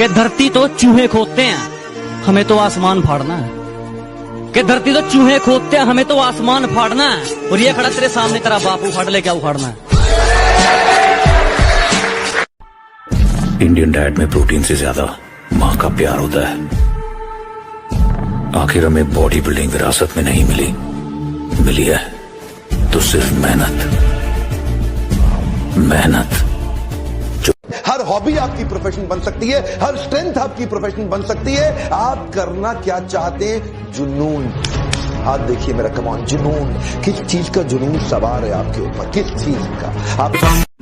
कि धरती तो चूहे खोदते हैं, हमें तो आसमान फाड़ना है। कि धरती तो चूहे खोदते हैं, हमें तो आसमान फाड़ना है। और ये खड़ा तेरे सामने तेरा बाप उखाड़ ले, क्या उखाड़ना है? इंडियन डाइट में प्रोटीन से ज्यादा माँ का प्यार होता है। आखिर हमें बॉडी बिल्डिंग विरासत में नहीं मिली है तो सिर्फ मेहनत। हर हॉबी आपकी प्रोफेशन बन सकती है, हर स्ट्रेंथ आपकी प्रोफेशन बन सकती है। आप करना क्या चाहते हैं? जुनून। आप देखिए मेरा कमान, जुनून। किस चीज का जुनून सवार है आपके ऊपर? किस चीज का? आप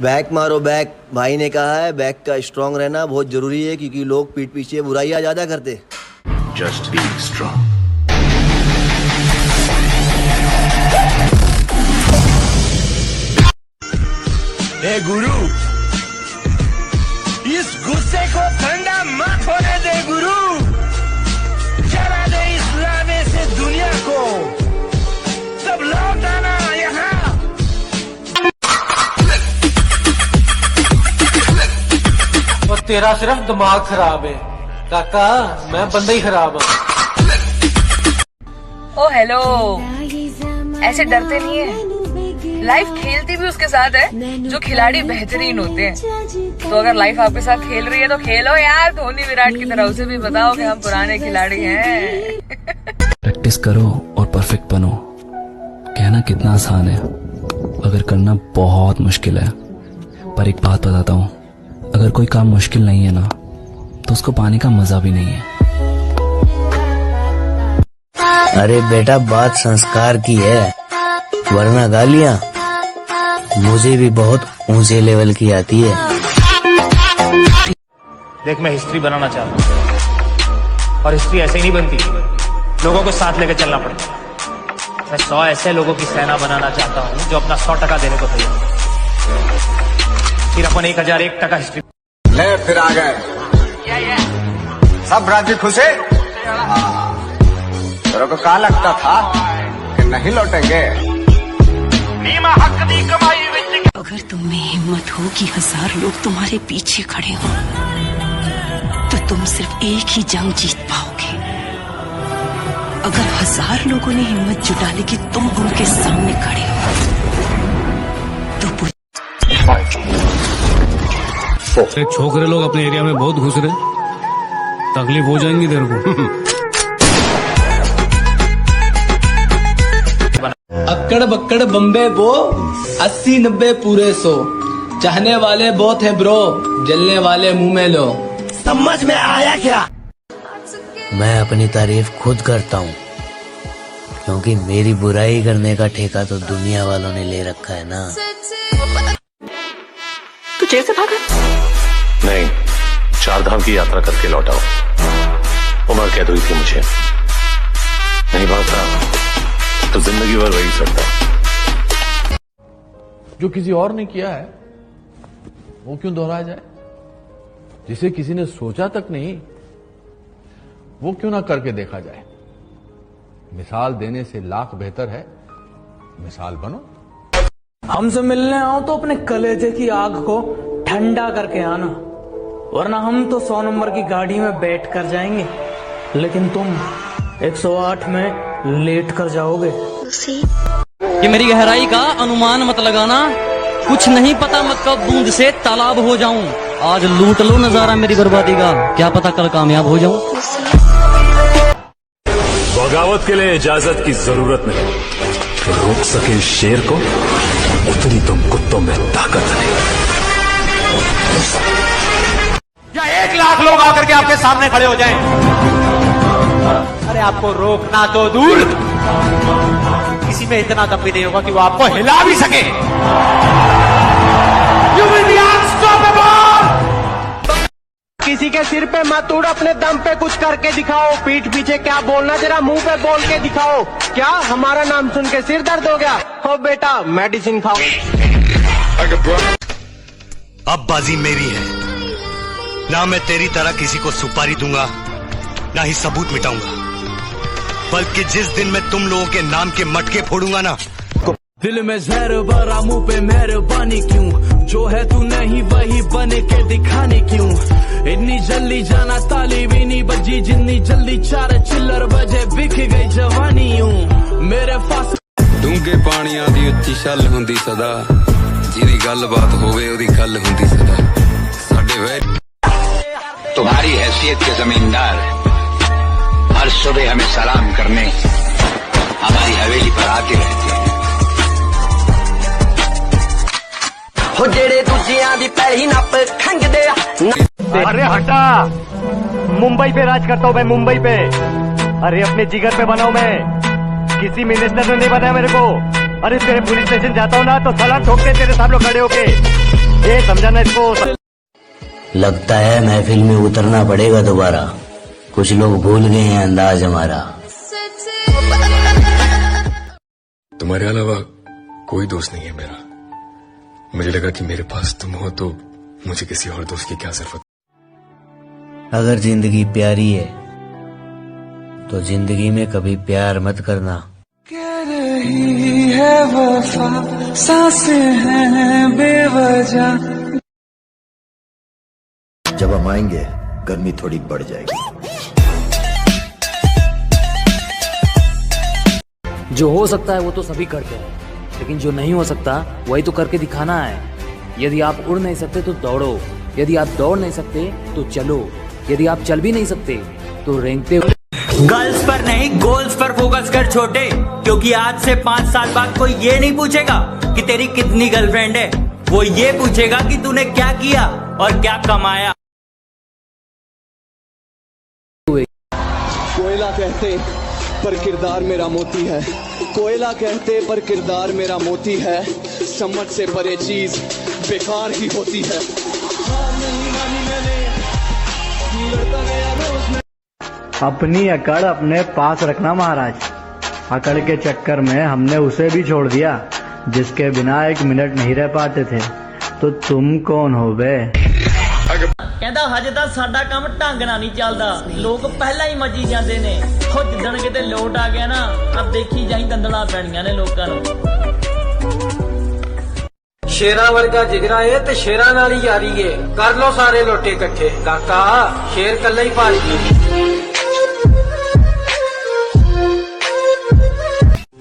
बैक मारो बैक। भाई ने कहा है बैक का स्ट्रांग रहना बहुत जरूरी है, क्योंकि लोग पीठ पीछे बुराइयां ज्यादा करते। Just be strong. ए गुरु, इस गुस्से को ठंडा मत होने दे गुरु। जरा दे इस लाने से दुनिया को, सब लौट आना यहाँ। और तेरा सिर्फ दिमाग खराब है काका, मैं बंदा ही खराब हूँ। ओ हेलो, ऐसे डरते नहीं है। लाइफ खेलती भी उसके साथ है जो खिलाड़ी बेहतरीन होते हैं। तो अगर लाइफ आपके साथ खेल रही है तो खेलो यार, धोनी विराट की तरह। उसे भी बताओ कि हम पुराने खिलाड़ी हैं। प्रैक्टिस करो और परफेक्ट बनो। कहना कितना आसान है, अगर करना बहुत मुश्किल है। पर एक बात बताता हूँ, अगर कोई काम मुश्किल नहीं है ना तो उसको पाने का मजा भी नहीं है। अरे बेटा, बात संस्कार की है, वरना गालियां मुझे भी बहुत ऊंचे लेवल की आती है। देख, मैं हिस्ट्री बनाना चाहता हूँ और हिस्ट्री ऐसे ही नहीं बनती, लोगों को साथ लेकर चलना पड़ता है। मैं 100 ऐसे लोगों की सेना बनाना चाहता हूँ जो अपना 100% देने को तैयार, फिर अपन 1001% हिस्ट्री। ले फिर आ गए सब राज्य खुशे। तेरे को क्या लगता था कि नहीं लौटेंगे? अगर तुम में हिम्मत हो कि 1000 लोग तुम्हारे पीछे खड़े हो तो तुम सिर्फ एक ही जंग जीत पाओगे। अगर 1000 लोगों ने हिम्मत जुटा ली कि तुम उनके सामने खड़े हो तो छोकरे लोग अपने एरिया में बहुत घुस रहे, तकलीफ हो जाएंगी तेरे को। अक्कड़ बक्कड़ बम्बे बो 80-90 पूरे 100। चाहने वाले बहुत है ब्रो, जलने वाले मुंह में लो। समझ में आया क्या? मैं अपनी तारीफ खुद करता हूँ, क्योंकि मेरी बुराई करने का ठेका तो दुनिया वालों ने ले रखा है ना। तू जेल से भागा? नहीं, 4 धाम की यात्रा करके लौटा हूँ। उम्र कैद हुई थी मुझे, नहीं भाग रहा तो जिंदगी भर वही सकता। जो किसी और ने किया है वो क्यों दोहराया जाए? जिसे किसी ने सोचा तक नहीं वो क्यों ना करके देखा जाए? मिसाल देने से लाख बेहतर है मिसाल बनो। हमसे मिलने आओ तो अपने कलेजे की आग को ठंडा करके आना, वरना हम तो 100 नंबर की गाड़ी में बैठ कर जाएंगे, लेकिन तुम 108 में लेट कर जाओगे। ये मेरी गहराई का अनुमान मत लगाना, कुछ नहीं पता मत कब बूंद से तालाब हो जाऊं। आज लूट लो नजारा मेरी बर्बादी का, क्या पता कल कामयाब हो जाऊं। बगावत के लिए इजाजत की जरूरत नहीं, रोक सके शेर को उतनी तुम कुत्तों में ताकत नहीं। या 1 लाख लोग आकर के आपके सामने खड़े हो जाएं, अरे आपको रोकना तो दूर, किसी में इतना दम भी नहीं होगा कि वो आपको हिला भी सके। You will be unstoppable! किसी के सिर पे मत उड़, अपने दम पे कुछ करके दिखाओ। पीठ पीछे क्या बोलना, जरा मुंह पे बोल के दिखाओ। क्या हमारा नाम सुन के सिर दर्द हो गया? हो बेटा, मेडिसिन खाओ। अब बाजी मेरी है, ना मैं तेरी तरह किसी को सुपारी दूंगा, ना ही सबूत मिटाऊंगा, बल्कि जिस दिन मैं तुम लोगों के नाम के मटके फोड़ूंगा ना। दिल में जहर भरा, मुंह पे मेहरबानी क्यों? जो है तू नहीं वही बने के दिखाने क्यों? इन्नी जल्दी जाना ताली भी नहीं बजी जिन्नी जल्दी 4 चिल्लर बजे बिक गई जवानी यूं मेरे पास डूंगे पानियां दी उच्ची छल हुंदी सदा जिदी गलबात होवे ओदी गल हुंदी सदा साडे वे तुम्हारी हैसियत के जमींदार हर सुबह हमें सलाम करने हमारी हवेली पर आते रहते हैं। हो जेड़े दूजियां दी पैड़ी नप खंगदे अरे हटा, मुंबई पे राज करता हूँ मैं, मुंबई पे। अरे अपने जिगर पे बनाऊं मैं, किसी मिनिस्टर ने नहीं बनाया मेरे को। अरे तेरे पुलिस स्टेशन जाता हूँ ना तो सलाम ठोकते तेरे सामने खड़े होके, ये समझाना इसको। लगता है महफिल में उतरना पड़ेगा दोबारा, कुछ लोग भूल गए हैं अंदाज हमारा। तुम्हारे अलावा कोई दोस्त नहीं है मेरा। मुझे लगा कि मेरे पास तुम हो तो मुझे किसी और दोस्त की क्या जरूरत। अगर जिंदगी प्यारी है तो जिंदगी में कभी प्यार मत करना। कह रही है वफा सांसें हैं बेवजह। जब हम आएंगे गर्मी थोड़ी बढ़ जाएगी। जो हो सकता है वो तो सभी करते हैं, लेकिन जो नहीं हो सकता वही तो करके दिखाना है। यदि आप उड़ नहीं सकते तो दौड़ो, यदि आप दौड़ नहीं सकते तो चलो, यदि आप चल भी नहीं सकते तो रेंगते हुए। गर्ल्स पर नहीं गोल्स पर फोकस कर छोटे, क्योंकि आज से 5 साल बाद कोई ये नहीं पूछेगा कि तेरी कितनी गर्लफ्रेंड है, वो ये पूछेगा कि तूने क्या किया और क्या कमाया। कोयला कहते पर किरदार मेरा मोती है, कोयला कहते पर किरदार मेरा मोती है। समझ से परे चीज बेकार ही होती है। अपनी अकड़ अपने पास रखना महाराज। अकड़ के चक्कर में हमने उसे भी छोड़ दिया जिसके बिना 1 मिनट नहीं रह पाते थे। तो तुम कौन हो बे? कहता हजे ਤਾਂ ਸਾਡਾ ਕੰਮ ਢੰਗ ਨਾਲ ਨਹੀਂ ਚੱਲਦਾ, ਲੋਕ ਪਹਿਲਾਂ ਹੀ ਮੱਜੀ ਜਾਂਦੇ ਨੇ। ਉਹ ਜਿੱਦਣ ਕਿਤੇ ਲੋਟ ਆ ਗਿਆ ਨਾ, ਅਬ ਦੇਖੀ ਜਾਈ ਦੰਦਲਾਂ ਪੈਣੀਆਂ ਨੇ ਲੋਕਾਂ ਨੂੰ। ਸ਼ੇਰਾਂ ਵਰਗਾ ਜਿਗਰਾ ਏ ਤੇ ਸ਼ੇਰਾਂ ਨਾਲ ਹੀ ਯਾਰੀ ਏ। ਕਰ ਲੋ ਸਾਰੇ ਲੋਟੇ ਇਕੱਠੇ, ਕਾਕਾ ਸ਼ੇਰ ਕੱਲਾ ਹੀ ਭਾਰੀ ਏ।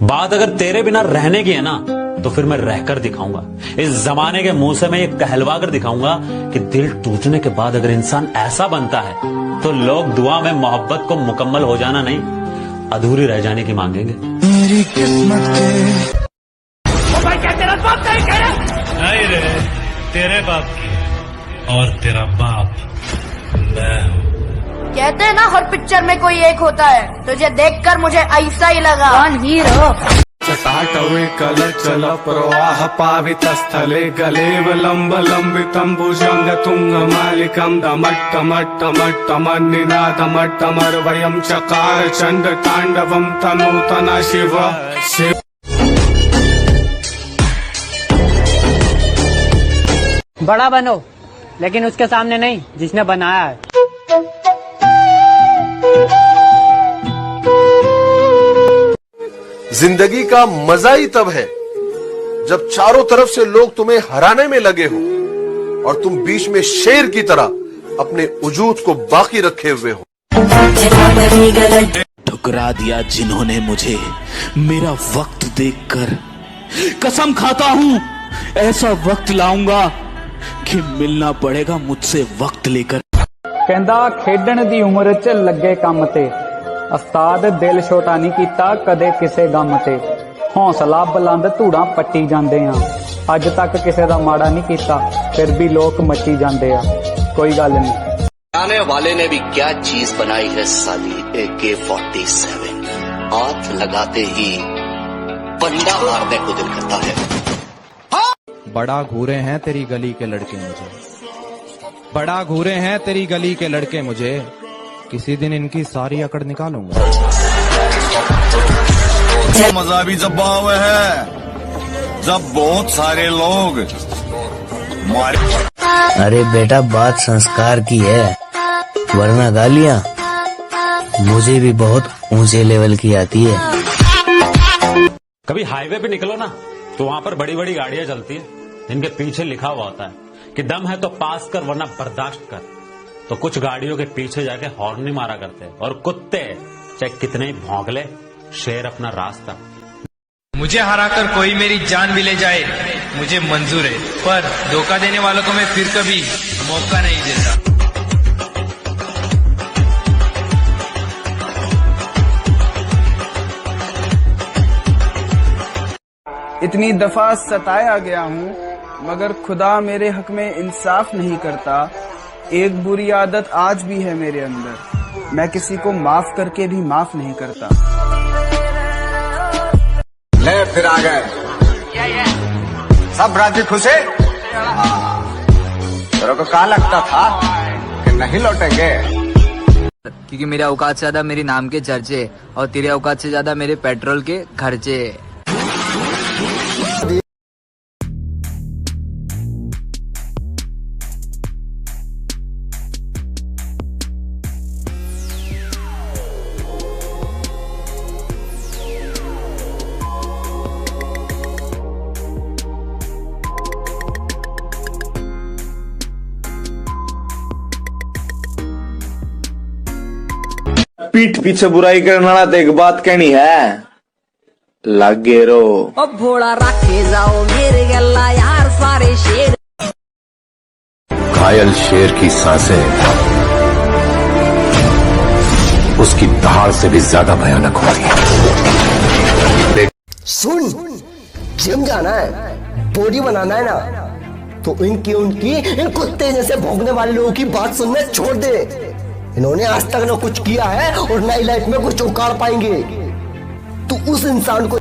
बात अगर तेरे बिना रहने की है ना, तो फिर मैं रहकर दिखाऊंगा। इस जमाने के मुंह से मैं ये कहलवा कर दिखाऊंगा कि दिल टूटने के बाद अगर इंसान ऐसा बनता है तो लोग दुआ में मोहब्बत को मुकम्मल हो जाना नहीं, अधूरी रह जाने की मांगेंगे। मेरी किस्मत के भाई क्या तेरा बाप नहीं कह रहा? नहीं रे, तेरे बाप की और तेरा बाप मैं हूँ। कहते हैं ना हर पिक्चर में कोई एक होता है, तुझे देखकर मुझे ऐसा ही लगा। कौन हीरो? चटाटवे कल चल प्रवाह पावित स्थले गलेवलंब लंबितं भुजंग तुंग मालिकं दमट्टमट्टमट्टमन्निनादमट्टमर वयं चकार चंड तांडवं तनूतना शिव शिव। बड़ा बनो, लेकिन उसके सामने नहीं जिसने बनाया है। जिंदगी का मजा ही तब है जब चारों तरफ से लोग तुम्हें हराने में लगे हो और तुम बीच में शेर की तरह अपने वजूद को बाकी रखे हुए हो। ठुकरा दिया जिन्होंने मुझे मेरा वक्त देखकर। कसम खाता हूँ ऐसा वक्त लाऊंगा कि मिलना पड़ेगा मुझसे वक्त लेकर। कहंदा खेडण दी उम्र च लगे काम ते, उस्ताद दिल छोटा नहीं कीता कदे किसे गम ते। हौसला बुलंद धूड़ा पट्टी जांदे आ, अज तक किसे दा माड़ा नहीं कीता, फिर भी लोग मची जांदे आ। कोई गल नहीं। आने वाले ने भी क्या चीज बनाई है साली, AK-47। हाथ लगाते ही बंदा मारने को दिल करता है। बड़ा घूरे हैं तेरी गली के लड़के मुझे, बड़ा घूरे हैं तेरी गली के लड़के मुझे, किसी दिन इनकी सारी अकड़ निकालूंगा। मजा भी जब आवे है जब बहुत सारे लोग मारे। अरे बेटा बात संस्कार की है, वरना गालियां मुझे भी बहुत ऊंचे लेवल की आती है। कभी हाईवे पे निकलो ना तो वहां पर बड़ी बड़ी गाड़ियां चलती है, जिनके पीछे लिखा हुआ होता है कि दम है तो पास कर वरना बर्दाश्त कर। तो कुछ गाड़ियों के पीछे जाके हॉर्न नहीं मारा करते, और कुत्ते चाहे कितने ही भौंक ले, शेर अपना रास्ता। मुझे हराकर कोई मेरी जान भी ले जाए मुझे मंजूर है, पर धोखा देने वालों को मैं फिर कभी मौका नहीं देता। इतनी दफा सताया गया हूँ मगर खुदा मेरे हक में इंसाफ नहीं करता। एक बुरी आदत आज भी है मेरे अंदर, मैं किसी को माफ करके भी माफ नहीं करता। ले फिर आ गए सब राजी खुशे। तेरे को क्या लगता था कि नहीं लौटेंगे? क्योंकि मेरे औकात से ज्यादा मेरे नाम के चर्चे और तेरे औकात से ज्यादा मेरे पेट्रोल के खर्चे। पीठ पीछे बुराई करने वाला तो एक बात कहनी है, लागे रो। अब भोला रखे जाओ मेरे गला यार सारे शेर। घायल शेर की सांसें उसकी दहाड़ से भी ज्यादा भयानक होती है। सुन, जिम जाना है, बॉडी बनाना है ना, तो उनकी इन कुत्ते जैसे भौंकने वाले लोगों की बात सुनना छोड़ दे। इन्होंने आज तक ना कुछ किया है और नई लाइफ में कुछ उखाड़ पाएंगे। तू उस इंसान को